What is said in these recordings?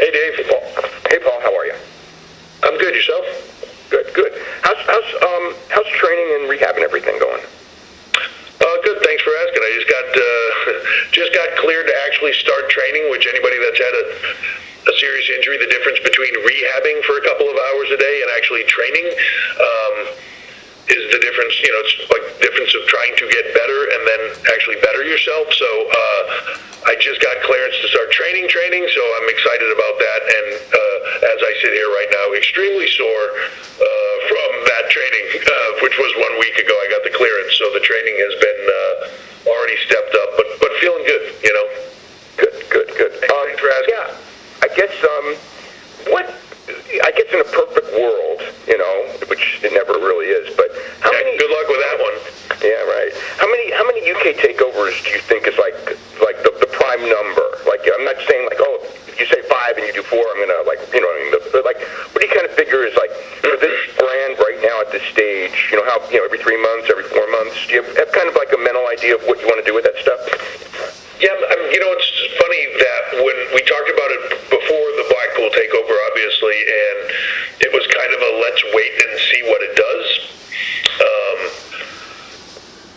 Hey, Dave. Hey, Paul. How are you? I'm good. Yourself? Good. How's training and rehab and everything going? Good. Thanks for asking. I just got cleared to actually start training. Which anybody that's had a serious injury, the difference between rehabbing for a couple of hours a day and actually training is the difference. It's like the difference of trying to get better and then actually better yourself. So I just got clearance to start training, so I'm excited about that. And as I sit here right now, extremely sore from that training, which was 1 week ago. I got the clearance, so the training has been already stepped up, but feeling good. Good. Thanks for asking. Yeah, I guess in a perfect world, which it never really is, but how many? Good luck with that one. Yeah, right. How many UK takeovers do you think is like the prime number? Like, I'm not saying like, oh, if you say 5 and you do 4, I'm gonna like, but like, what do you kind of figure is like for this brand right now at this stage? How every 3 months, every 4 months? Do you have kind of like a mental idea of what you want to do with that stuff? Yeah, it's funny that when we talked about it before the Blackpool takeover, obviously, and it was kind of a let's wait and see what it does.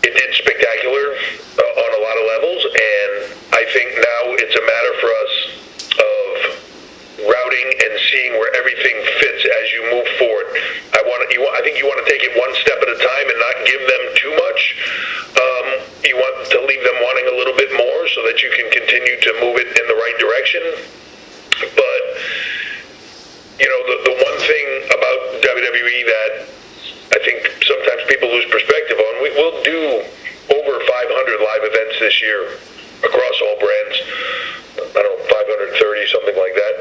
It did spectacular on a lot of levels, and I think now it's a matter for us of routing and seeing where everything fits as you move forward. I think you want to take it one step at a time and not give them too much. You want to leave them wanting a little bit more so that you can continue to move it in the right direction. But, the one thing about WWE that I think sometimes people lose perspective on, we'll do over 500 live events this year across all brands. I don't know, 530, something like that.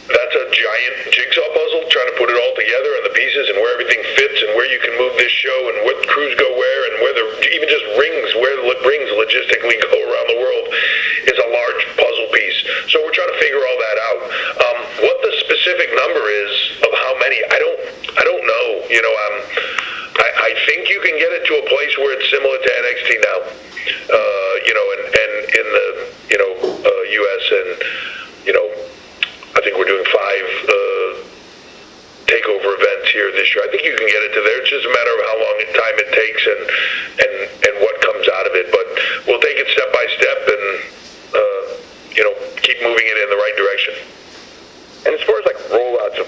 That's a giant jigsaw puzzle, trying to put it all together and the pieces and where everything fits and where you can move this show and what crews go where and even just where the rings logistically go around the world is a large puzzle piece. So we're trying to figure all that out. What the specific number is of how many, I don't know. I think you can get it to a place where it's similar to NXT now. And in the US, and I think we're doing 5 takeover events here this year. I think you can get it to there. It's just a matter of how long time it takes and what comes out of it. But we'll take it step by step and keep moving it in the right direction. And as far as like rollouts of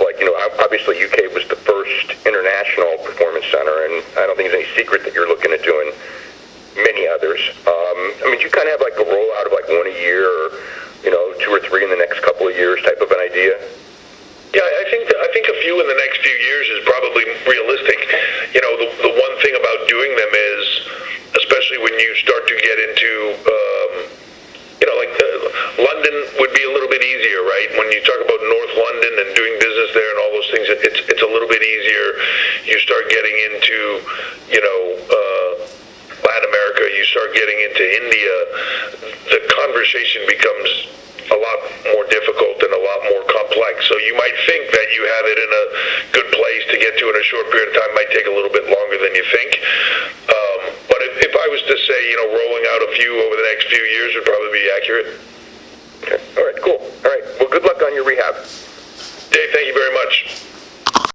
obviously UK was the first international performance center, and I don't think it's any secret that you're looking at doing many others. Do you kind of have like a rollout of like 1 a year, or 2 or 3 in the next couple of years type of an idea? Yeah, I think a few in the next few years is probably realistic. The one thing about doing them is, especially when you start to get into, London would be a little bit easier, right? When you talk about North London and doing business there and all those things, it's a little bit easier. You start getting into, Latin America, you start getting into India, the conversation becomes a lot more difficult and a lot more complex. So you might think that you have it in a good place to get to in a short period of time. Might take a little bit